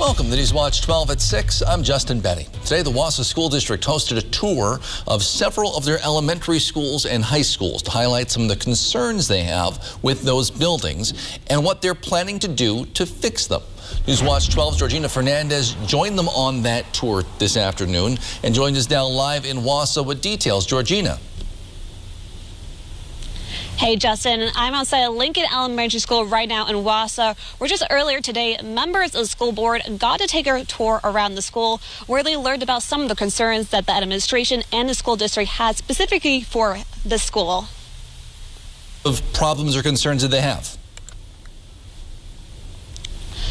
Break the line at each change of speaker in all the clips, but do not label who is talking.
Welcome to Newswatch 12 at 6. I'm Justin Betty. Today, the Wausau School District hosted a tour of several of their elementary schools and high schools to highlight some of the concerns they have with those buildings and what they're planning to do to fix them. Newswatch 12's Georgina Fernandez joined them on that tour this afternoon and joins us now live in Wausau with details. Georgina.
Hey Justin, I'm outside of Lincoln Elementary School right now in Wausau, where just earlier today, members of the school board got to take a tour around the school where they learned about some of the concerns that the administration and the school district had specifically for the school.
Of problems or concerns that they have?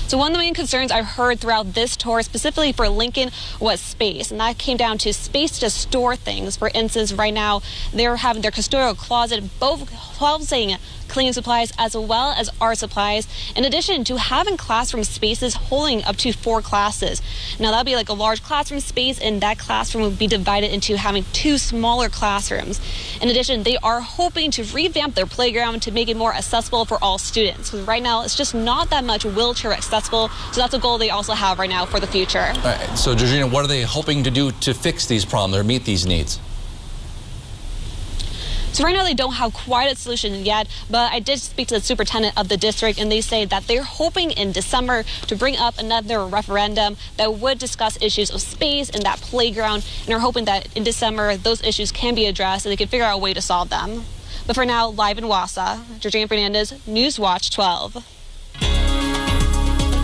So one of the main concerns I heard throughout this tour, specifically for Lincoln, was space. And that came down to space to store things. For instance, right now, they're having their custodial closet both housing cleaning supplies as well as art supplies, in addition to having classroom spaces holding up to 4 classes. Now, that'll be like a large classroom space, and that classroom would be divided into having 2 smaller classrooms. In addition, they are hoping to revamp their playground to make it more accessible for all students. Because right now, it's just not that much wheelchair accessible, so that's a goal they also have right now for the future.
All right, so Georgina, what are they hoping to do to fix these problems or meet these needs?
So right now they don't have quite a solution yet, but I did speak to the superintendent of the district, and they say that they're hoping in December to bring up another referendum that would discuss issues of space and that playground, and are hoping that in December those issues can be addressed and they can figure out a way to solve them. But for now, live in Wausau, Georgina Fernandez, Newswatch 12.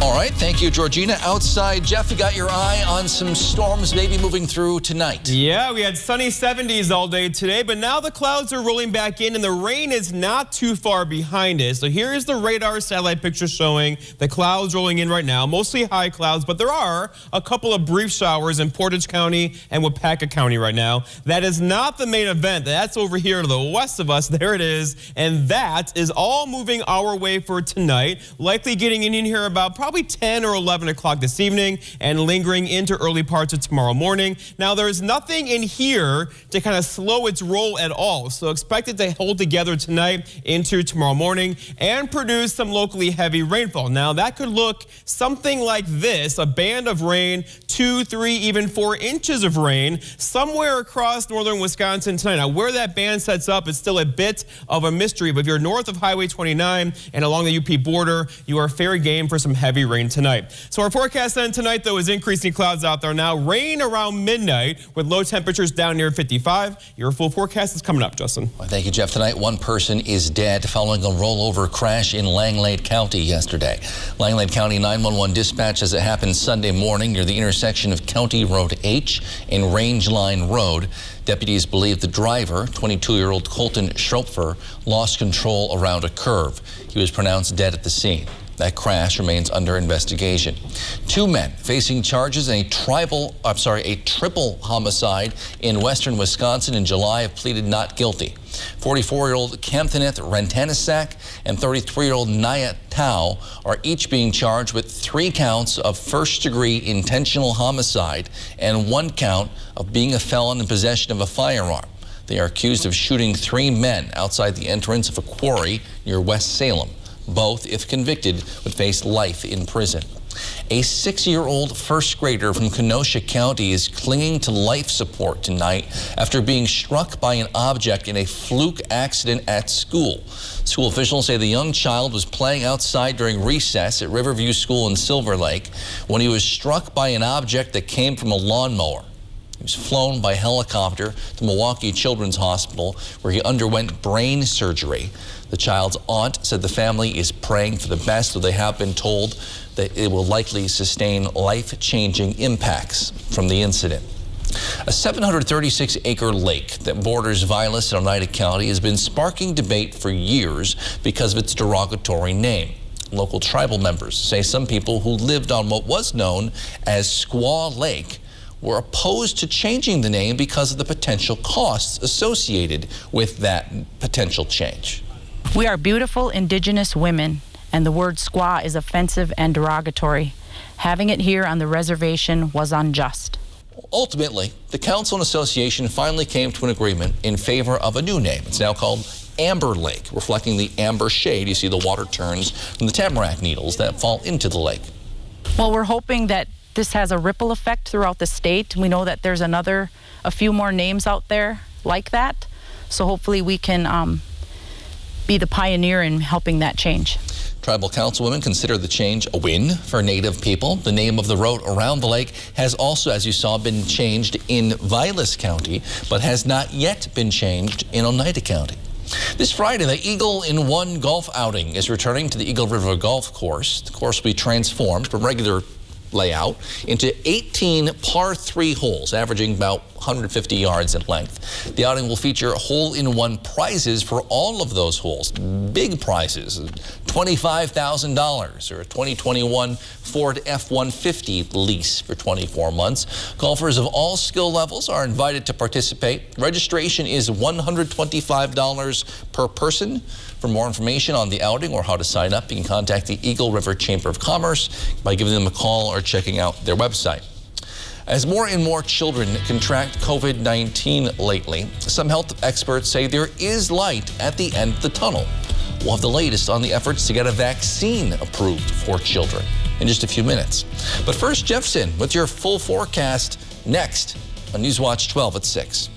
All right, thank you, Georgina. Outside, Jeff, you got your eye on some storms maybe moving through tonight.
Yeah, we had sunny 70s all day today, but now the clouds are rolling back in and the rain is not too far behind us. So here is the radar satellite picture showing the clouds rolling in right now, mostly high clouds, but there are a couple of brief showers in Portage County and Wapaka County right now. That is not the main event. That's over here to the west of us. There it is. And that is all moving our way for tonight, likely getting in here about probably 10 or 11 o'clock this evening and lingering into early parts of tomorrow morning. Now, there's nothing in here to kind of slow its roll at all, so expect it to hold together tonight into tomorrow morning and produce some locally heavy rainfall. Now, that could look something like this, a band of rain, 2, 3, even 4 inches of rain somewhere across northern Wisconsin tonight. Now, where that band sets up is still a bit of a mystery, but if you're north of Highway 29 and along the UP border, you are fair game for some heavy rain tonight. So our forecast then tonight, though, is increasing clouds out there now. Rain around midnight with low temperatures down near 55. Your full forecast is coming up, Justin.
Well, thank you, Jeff. Tonight, one person is dead following a rollover crash in Langlade County yesterday. Langlade County 911 dispatch says it happened Sunday morning near the intersection of County Road H and Rangeline Road. Deputies believe the driver, 22-year-old Colton Schropfer, lost control around a curve. He was pronounced dead at the scene. That crash remains under investigation. 2 men facing charges in a triple homicide in western Wisconsin in July have pleaded not guilty. 44-year-old Kamthaneth Rentanisak and 33-year-old Naya Tao are each being charged with 3 counts of first-degree intentional homicide and 1 count of being a felon in possession of a firearm. They are accused of shooting 3 men outside the entrance of a quarry near West Salem. Both, if convicted, would face life in prison. A 6-year-old first grader from Kenosha County is clinging to life support tonight after being struck by an object in a fluke accident at school. School officials say the young child was playing outside during recess at Riverview School in Silver Lake when he was struck by an object that came from a lawnmower. He was flown by helicopter to Milwaukee Children's Hospital, where he underwent brain surgery. The child's aunt said the family is praying for the best, though they have been told that it will likely sustain life-changing impacts from the incident. A 736-acre lake that borders Vilas and Oneida County has been sparking debate for years because of its derogatory name. Local tribal members say some people who lived on what was known as Squaw Lake were opposed to changing the name because of the potential costs associated with that potential change.
We are beautiful indigenous women, and the word squaw is offensive and derogatory. Having it here on the reservation was unjust.
Ultimately, the council and association finally came to an agreement in favor of a new name. It's now called Amber Lake, reflecting the amber shade you see the water turns from the tamarack needles that fall into the lake.
Well, we're hoping that this has a ripple effect throughout the state. We know that there's a few more names out there like that. So hopefully we can be the pioneer in helping that change.
Tribal councilwomen consider the change a win for Native people. The name of the road around the lake has also, as you saw, been changed in Vilas County, but has not yet been changed in Oneida County. This Friday, the Eagle in One golf outing is returning to the Eagle River Golf Course. The course will be transformed from regular layout into 18 par 3 holes, averaging about 150 yards in length. The outing will feature hole-in-one prizes for all of those holes. Big prizes, $25,000 or a 2021 Ford F-150 lease for 24 months. Golfers of all skill levels are invited to participate. Registration is $125 per person. For more information on the outing or how to sign up, you can contact the Eagle River Chamber of Commerce by giving them a call or checking out their website. As more and more children contract COVID-19 lately, some health experts say there is light at the end of the tunnel. We'll have the latest on the efforts to get a vaccine approved for children in just a few minutes. But first, Jeffson with your full forecast next on Newswatch 12 at 6.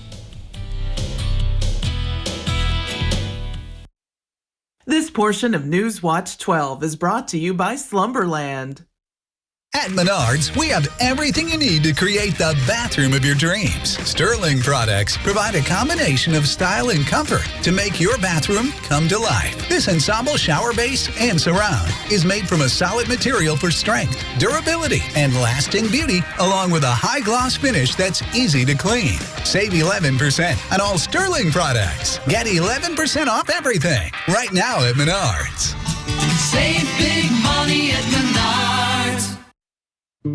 This portion of Newswatch 12 is brought to you by Slumberland.
At Menards, we have everything you need to create the bathroom of your dreams. Sterling products provide a combination of style and comfort to make your bathroom come to life. This ensemble shower base and surround is made from a solid material for strength, durability, and lasting beauty, along with a high gloss finish that's easy to clean. Save 11% on all Sterling products. Get 11% off everything right now at Menards.
Save big money at Menards.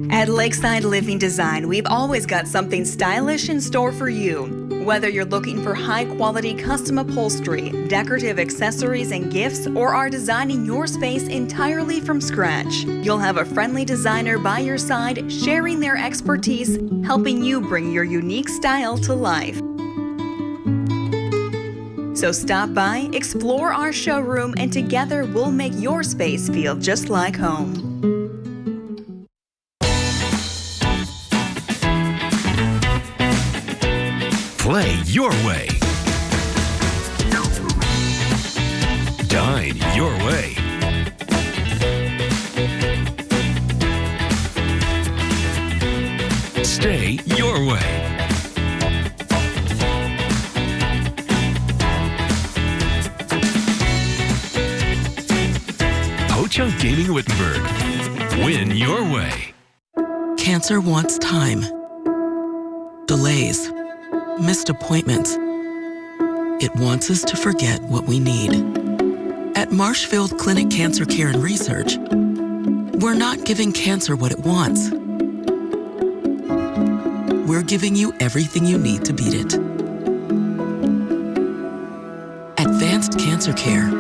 At Lakeside Living Design, we've always got something stylish in store for you. Whether you're looking for high-quality custom upholstery, decorative accessories and gifts, or are designing your space entirely from scratch, you'll have a friendly designer by your side, sharing their expertise, helping you bring your unique style to life. So stop by, explore our showroom, and together we'll make your space feel just like home.
Play your way. Dine your way. Stay your way. Ho-Chunk Gaming Wittenberg. Win your way.
Cancer wants time. Delays. Missed appointments. It wants us to forget what we need. At Marshfield Clinic Cancer Care and Research, we're not giving cancer what it wants. We're giving you everything you need to beat it. Advanced Cancer Care.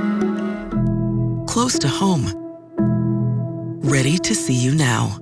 Close to home. Ready to see you now.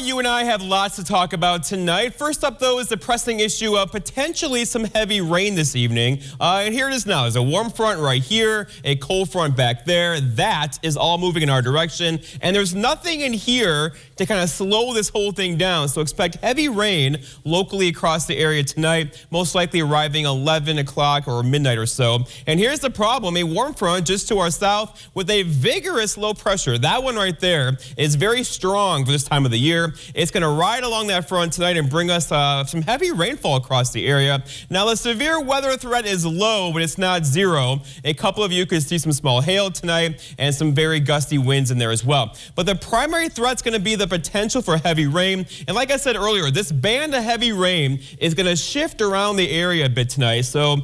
You and I have lots to talk about tonight. First up, though, is the pressing issue of potentially some heavy rain this evening. And here it is now. There's a warm front right here, a cold front back there. That is all moving in our direction. And there's nothing in here to kind of slow this whole thing down. So expect heavy rain locally across the area tonight, most likely arriving 11 o'clock or midnight or so. And here's the problem. A warm front just to our south with a vigorous low pressure. That one right there is very strong for this time of the year. It's going to ride along that front tonight and bring us some heavy rainfall across the area. Now, the severe weather threat is low, but it's not zero. A couple of you could see some small hail tonight and some very gusty winds in there as well. But the primary threat's going to be the potential for heavy rain. And like I said earlier, this band of heavy rain is going to shift around the area a bit tonight. So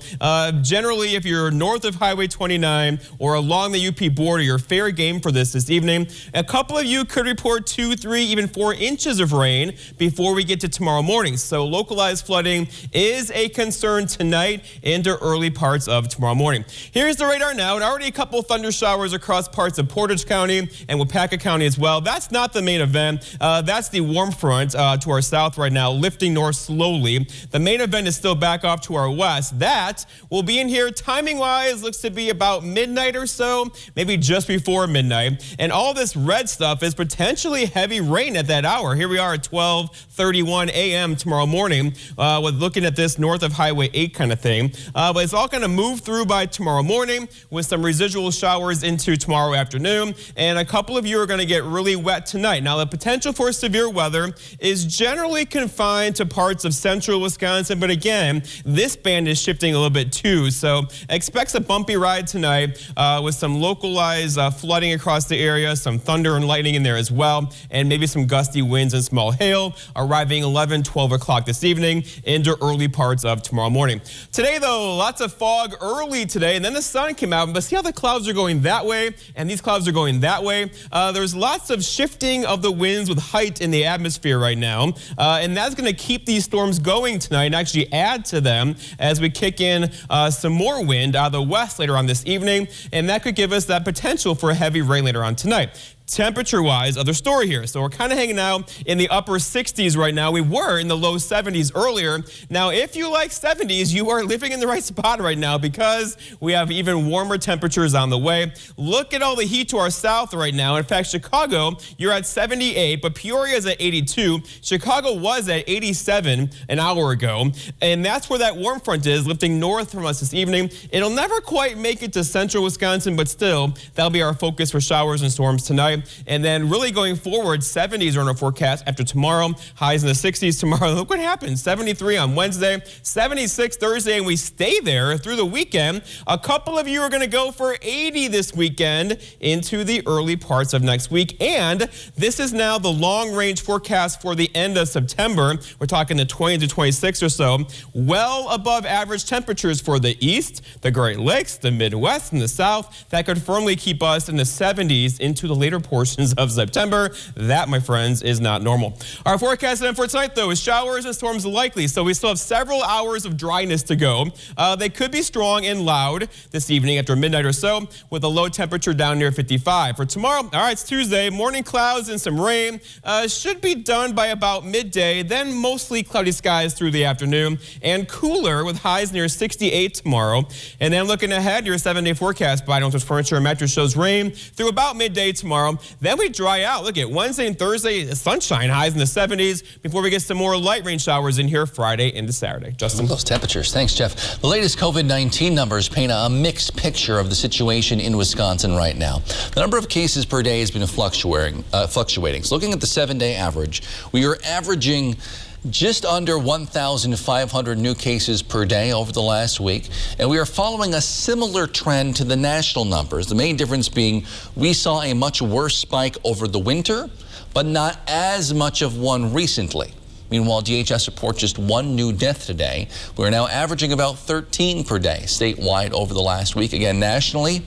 generally, if you're north of Highway 29 or along the UP border, you're fair game for this evening. A couple of you could report 2, 3, even 4 inches inches of rain before we get to tomorrow morning. So localized flooding is a concern tonight into early parts of tomorrow morning. Here's the radar now, and already a couple thunder showers across parts of Portage County and Wapaka County as well. That's not the main event. That's the warm front to our south right now, lifting north slowly. The main event is still back off to our west. That will be in here timing-wise, looks to be about midnight or so, maybe just before midnight. And all this red stuff is potentially heavy rain at that hour. Here we are at 12:31 a.m. tomorrow morning with looking at this north of Highway 8 kind of thing. But it's all going to move through by tomorrow morning with some residual showers into tomorrow afternoon. And a couple of you are going to get really wet tonight. Now, the potential for severe weather is generally confined to parts of central Wisconsin. But again, this band is shifting a little bit too. So expect a bumpy ride tonight with some localized flooding across the area, some thunder and lightning in there as well, and maybe some gusty winds and small hail arriving 11, 12 o'clock this evening into early parts of tomorrow morning. Today, though, lots of fog early today, and then the sun came out. But see how the clouds are going that way, and these clouds are going that way? There's lots of shifting of the winds with height in the atmosphere right now, and that's going to keep these storms going tonight and actually add to them as we kick in some more wind out of the west later on this evening, and that could give us that potential for heavy rain later on tonight. Temperature-wise, other story here. So we're kind of hanging out in the upper 60s right now. We were in the low 70s earlier. Now, if you like 70s, you are living in the right spot right now because we have even warmer temperatures on the way. Look at all the heat to our south right now. In fact, Chicago, you're at 78, but Peoria is at 82. Chicago was at 87 an hour ago, and that's where that warm front is, lifting north from us this evening. It'll never quite make it to central Wisconsin, but still, that'll be our focus for showers and storms tonight. And then really going forward, 70s are in our forecast after tomorrow. Highs in the 60s tomorrow. Look what happens. 73 on Wednesday, 76 Thursday, and we stay there through the weekend. A couple of you are going to go for 80 this weekend into the early parts of next week. And this is now the long-range forecast for the end of September. We're talking the 20 to 26 or so. Well above average temperatures for the east, the Great Lakes, the Midwest, and the South. That could firmly keep us in the 70s into the later portions of September. That, my friends, is not normal. Our forecast then for tonight, though, is showers and storms likely. So we still have several hours of dryness to go. They could be strong and loud this evening after midnight or so, with a low temperature down near 55. For tomorrow, all right, it's Tuesday, morning clouds and some rain. Should be done by about midday, then mostly cloudy skies through the afternoon, and cooler with highs near 68 tomorrow. And then looking ahead, your 7-day forecast by Northwest Furniture and Mattress shows rain through about midday tomorrow. Then we dry out. Look at Wednesday and Thursday, sunshine, highs in the 70s before we get some more light rain showers in here Friday into Saturday. Justin?
Those temperatures. Thanks, Jeff. The latest COVID-19 numbers paint a mixed picture of the situation in Wisconsin right now. The number of cases per day has been fluctuating. So looking at the 7-day average, we are averaging just under 1,500 new cases per day over the last week, and we are following a similar trend to the national numbers. The main difference being we saw a much worse spike over the winter, but not as much of one recently. Meanwhile, DHS reports just one new death today. We're now averaging about 13 per day statewide over the last week. Again, nationally,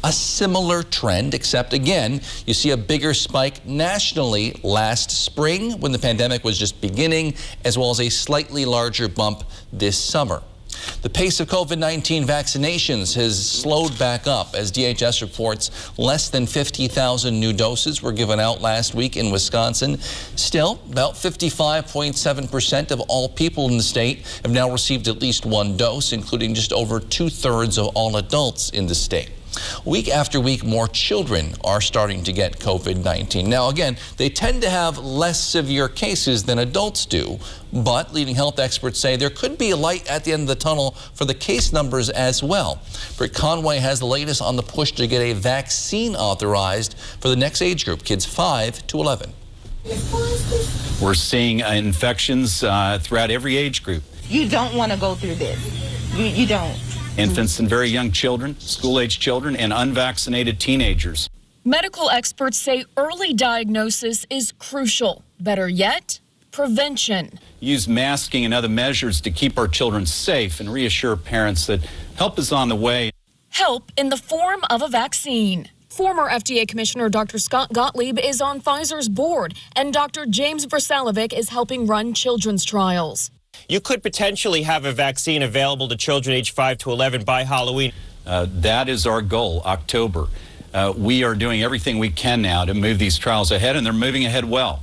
a similar trend, except again, you see a bigger spike nationally last spring when the pandemic was just beginning, as well as a slightly larger bump this summer. The pace of COVID-19 vaccinations has slowed back up as DHS reports less than 50,000 new doses were given out last week in Wisconsin. Still, about 55.7% of all people in the state have now received at least one dose, including just over 2/3 of all adults in the state. Week after week, more children are starting to get COVID-19. Now, again, they tend to have less severe cases than adults do, but leading health experts say there could be a light at the end of the tunnel for the case numbers as well. Britt Conway has the latest on the push to get a vaccine authorized for the next age group, kids 5 to 11.
We're seeing infections throughout every age group.
You don't want to go through this. You don't.
Infants and very young children, school-age children, and unvaccinated teenagers.
Medical experts say early diagnosis is crucial. Better yet, prevention.
Use masking and other measures to keep our children safe and reassure parents that help is on the way.
Help in the form of a vaccine. Former FDA Commissioner Dr. Scott Gottlieb is on Pfizer's board, and Dr. James Versalovic is helping run children's trials.
You could potentially have a vaccine available to children aged 5 to 11 by Halloween.
That is our goal, October. We are doing everything we can now to move these trials ahead, and they're moving ahead well.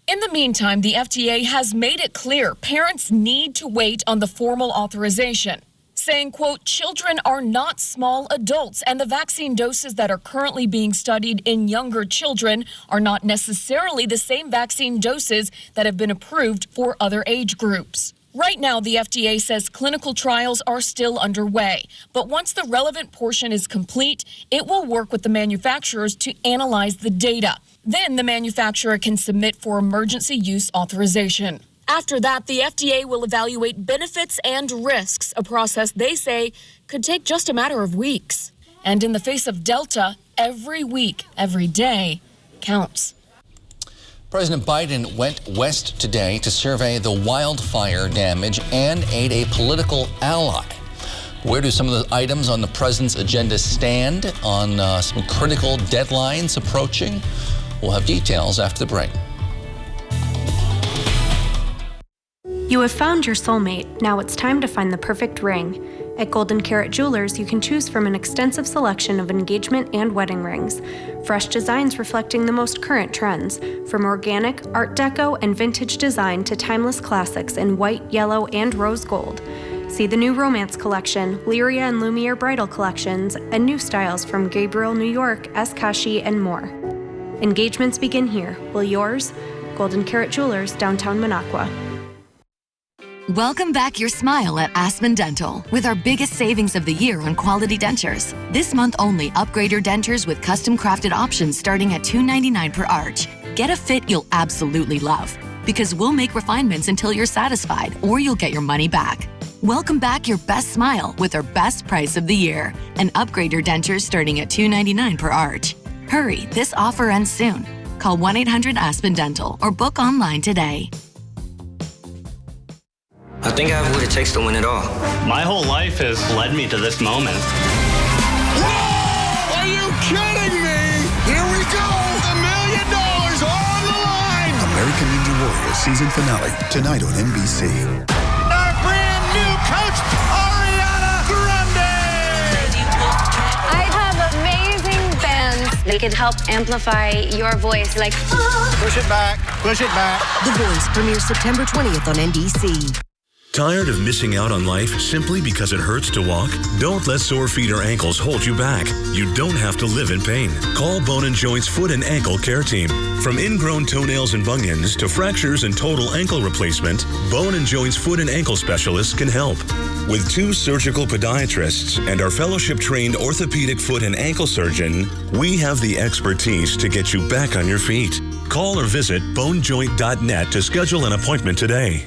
In the meantime, the FDA has made it clear parents need to wait on the formal authorization, saying, quote, children are not small adults, and the vaccine doses that are currently being studied in younger children are not necessarily the same vaccine doses that have been approved for other age groups. Right now, the FDA says clinical trials are still underway, but once the relevant portion is complete, it will work with the manufacturers to analyze the data. Then the manufacturer can submit for emergency use authorization. After that, the FDA will evaluate benefits and risks, a process they say could take just a matter of weeks. And in the face of Delta, every week, every day counts.
President Biden went west today to survey the wildfire damage and aid a political ally. Where do some of the items on the president's agenda stand on some critical deadlines approaching? We'll have details after the break.
You have found your soulmate. Now it's time to find the perfect ring. At Golden Carat Jewelers, you can choose from an extensive selection of engagement and wedding rings. Fresh designs reflecting the most current trends, from organic, art deco, and vintage design to timeless classics in white, yellow, and rose gold. See the new Romance Collection, Lyria and Lumiere Bridal Collections, and new styles from Gabriel New York, Eskashi, and more. Engagements begin here. Will yours? Golden Carat Jewelers, downtown Minocqua.
Welcome back your smile at Aspen Dental with our biggest savings of the year on quality dentures. This month only, upgrade your dentures with custom crafted options starting at $2.99 per arch. Get a fit you'll absolutely love, because we'll make refinements until you're satisfied or you'll get your money back. Welcome back your best smile with our best price of the year and upgrade your dentures starting at $2.99 per arch. Hurry, this offer ends soon. Call 1-800-ASPEN Dental or book online today.
I think I have what it takes to win it all.
My whole life has led me to this moment.
Whoa! Are you kidding me? Here we go! $1 million on the line!
American Ninja Warrior season finale tonight on NBC.
Our brand new coach, Ariana Grande!
I have amazing fans. They can help amplify your voice, like,
Push it back, push it back.
The Voice premieres September 20th on NBC.
Tired of missing out on life simply because it hurts to walk? Don't let sore feet or ankles hold you back. You don't have to live in pain. Call Bone & Joint's Foot and Ankle Care Team. From ingrown toenails and bunions to fractures and total ankle replacement, Bone & Joint's Foot and Ankle Specialists can help. With 2 surgical podiatrists and our fellowship-trained orthopedic foot and ankle surgeon, we have the expertise to get you back on your feet. Call or visit bonejoint.net to schedule an appointment today.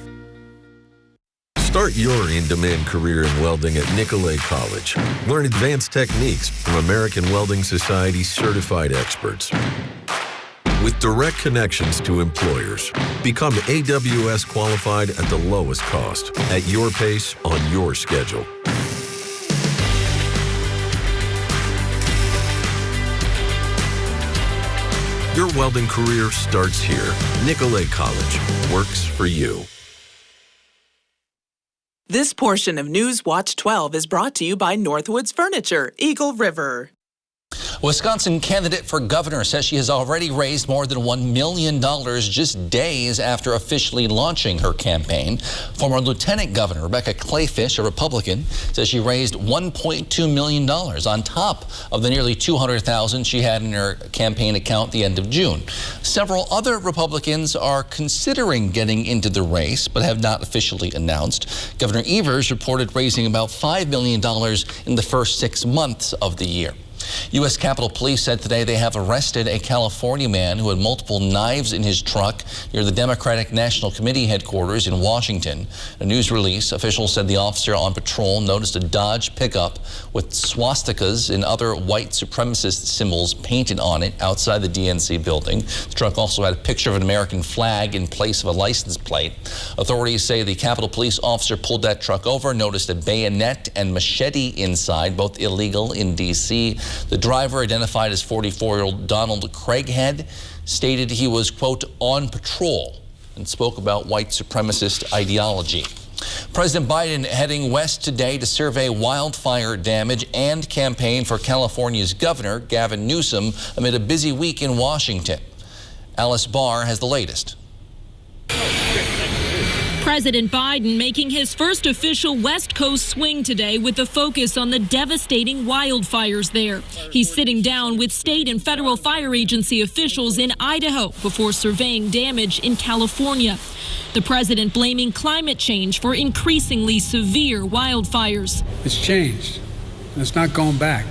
Start your in-demand career in welding at Nicolet College. Learn advanced techniques from American Welding Society certified experts. With direct connections to employers, become AWS qualified at the lowest cost, at your pace, on your schedule. Your welding career starts here. Nicolet College works for you.
This portion of News Watch 12 is brought to you by Northwoods Furniture, Eagle River.
Wisconsin candidate for governor says she has already raised more than $1 million just days after officially launching her campaign. Former Lieutenant Governor Rebecca Clayfish, a Republican, says she raised $1.2 million on top of the nearly $200,000 she had in her campaign account at the end of June. Several other Republicans are considering getting into the race but have not officially announced. Governor Evers reported raising about $5 million in the first 6 months of the year. U.S. Capitol Police said today they have arrested a California man who had multiple knives in his truck near the Democratic National Committee headquarters in Washington. A news release, officials said the officer on patrol noticed a Dodge pickup with swastikas and other white supremacist symbols painted on it outside the DNC building. The truck also had a picture of an American flag in place of a license plate. Authorities say the Capitol Police officer pulled that truck over, noticed a bayonet and machete inside, both illegal in D.C. The driver, identified as 44-year-old Donald Craighead, stated he was, quote, on patrol and spoke about white supremacist ideology. President Biden heading west today to survey wildfire damage and campaign for California's Governor Gavin Newsom amid a busy week in Washington. Alice Barr has the latest.
President Biden making his first official West Coast swing today with a focus on the devastating wildfires there. He's sitting down with state and federal fire agency officials in Idaho before surveying damage in California. The president blaming climate change for increasingly severe wildfires.
It's changed, and it's not going back.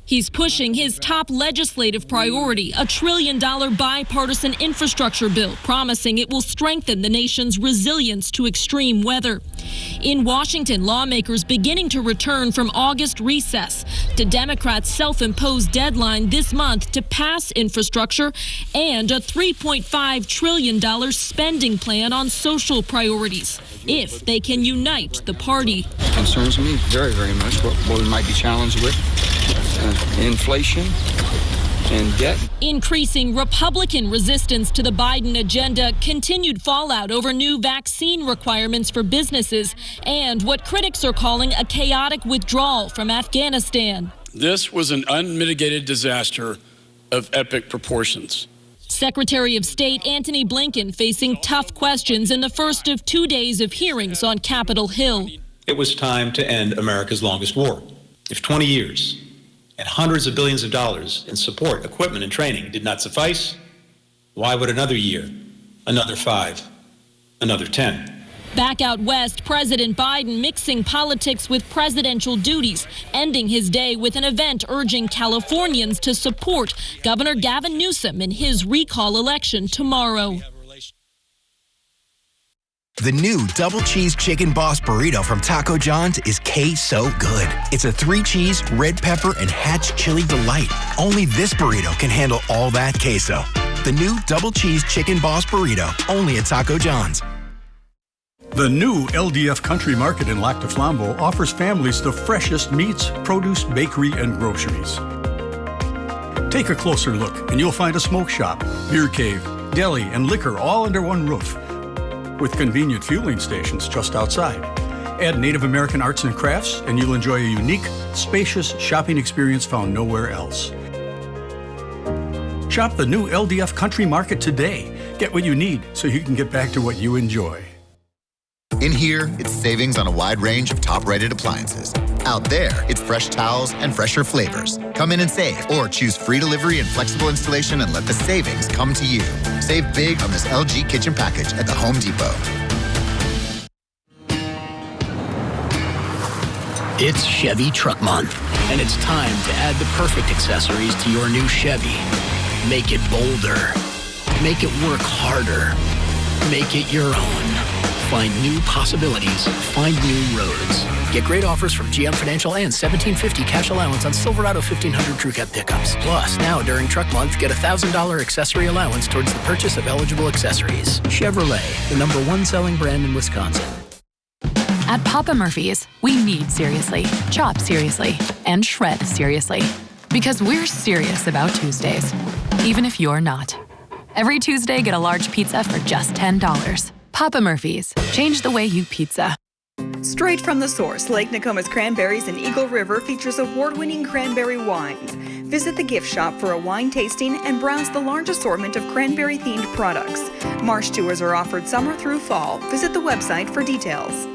He's pushing his top legislative priority, a $1 trillion bipartisan infrastructure bill, promising it will strengthen the nation's resilience to extreme weather. In Washington, lawmakers beginning to return from August recess to Democrats' self-imposed deadline this month to pass infrastructure and a $3.5 trillion spending plan on social priorities, if they can unite the party.
It concerns me very, very much what we might be challenged with. Inflation and debt.
Increasing Republican resistance to the Biden agenda, continued fallout over new vaccine requirements for businesses, and what critics are calling a chaotic withdrawal from Afghanistan.
This was an unmitigated disaster of epic proportions.
Secretary of State Antony Blinken facing tough questions in the first of 2 days of hearings on Capitol Hill.
It was time to end America's longest war. If 20 years and hundreds of billions of dollars in support, equipment, and training did not suffice, why would another year, another 5, another 10?
Back out west, President Biden mixing politics with presidential duties, ending his day with an event urging Californians to support Governor Gavin Newsom in his recall election tomorrow.
The new Double Cheese Chicken Boss Burrito from Taco John's is so good. It's a 3-cheese, red pepper, and Hatch chili delight. Only this burrito can handle all that queso. The new Double Cheese Chicken Boss Burrito, only at Taco John's.
The new LDF Country Market in Lac du Flambeau offers families the freshest meats, produce, bakery, and groceries. Take a closer look and you'll find a smoke shop, beer cave, deli, and liquor all under one roof, with convenient fueling stations just outside. Add Native American arts and crafts, and you'll enjoy a unique, spacious shopping experience found nowhere else. Shop the new LDF Country Market today. Get what you need so you can get back to what you enjoy.
In here, it's savings on a wide range of top-rated appliances. Out there, it's fresh towels and fresher flavors. Come in and save, or choose free delivery and flexible installation and let the savings come to you. Save big on this LG kitchen package at the Home Depot.
It's Chevy Truck Month, and it's time to add the perfect accessories to your new Chevy. Make it bolder. Make it work harder. Make it your own. Find new possibilities. Find new roads. Get great offers from GM Financial and $1,750 cash allowance on Silverado 1500 Crew Cab pickups. Plus, now during Truck Month, get a $1,000 accessory allowance towards the purchase of eligible accessories. Chevrolet, the #1 selling brand in Wisconsin.
At Papa Murphy's, we knead seriously, chop seriously, and shred seriously. Because we're serious about Tuesdays, even if you're not. Every Tuesday, get a large pizza for just $10. Papa Murphy's. Change the way you pizza.
Straight from the source, Lake Nokoma's Cranberries in Eagle River features award-winning cranberry wines. Visit the gift shop for a wine tasting and browse the large assortment of cranberry-themed products. Marsh tours are offered summer through fall. Visit the website for details.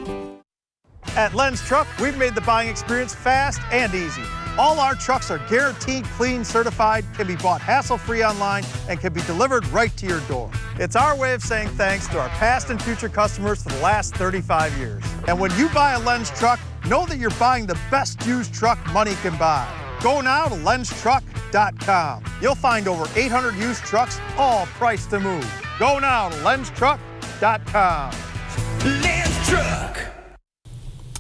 At Len's Truck, we've made the buying experience fast and easy. All our trucks are guaranteed clean, certified, can be bought hassle-free online, and can be delivered right to your door. It's our way of saying thanks to our past and future customers for the last 35 years. And when you buy a Len's Truck, know that you're buying the best used truck money can buy. Go now to lenstruck.com. You'll find over 800 used trucks, all priced to move. Go now to lenstruck.com.
Len's Truck.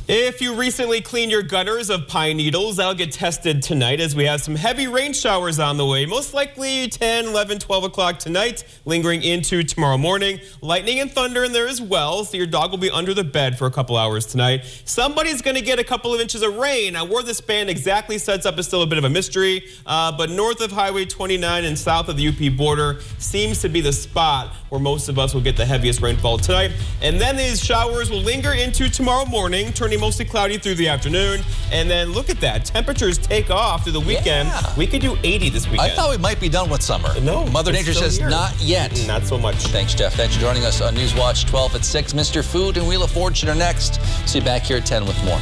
If you recently cleaned your gutters of pine needles, that'll get tested tonight as we have some heavy rain showers on the way. Most likely 10, 11, 12 o'clock tonight, lingering into tomorrow morning. Lightning and thunder in there as well, so your dog will be under the bed for a couple hours tonight. Somebody's going to get a couple of inches of rain. Now, where this band exactly sets up is still a bit of a mystery, but north of Highway 29 and south of the UP border seems to be the spot where most of us will get the heaviest rainfall tonight. And then these showers will linger into tomorrow morning, turning mostly cloudy through the afternoon. And then look at that. Temperatures take off through the weekend.
Yeah.
We could do 80 this weekend.
I thought we might be done with summer.
No.
Mother Nature says
here.
not yet.
Not so much.
Thanks, Jeff. Thanks for joining us on Newswatch 12 at 6. Mr. Food and Wheel of Fortune are next. See you back here at 10 with more.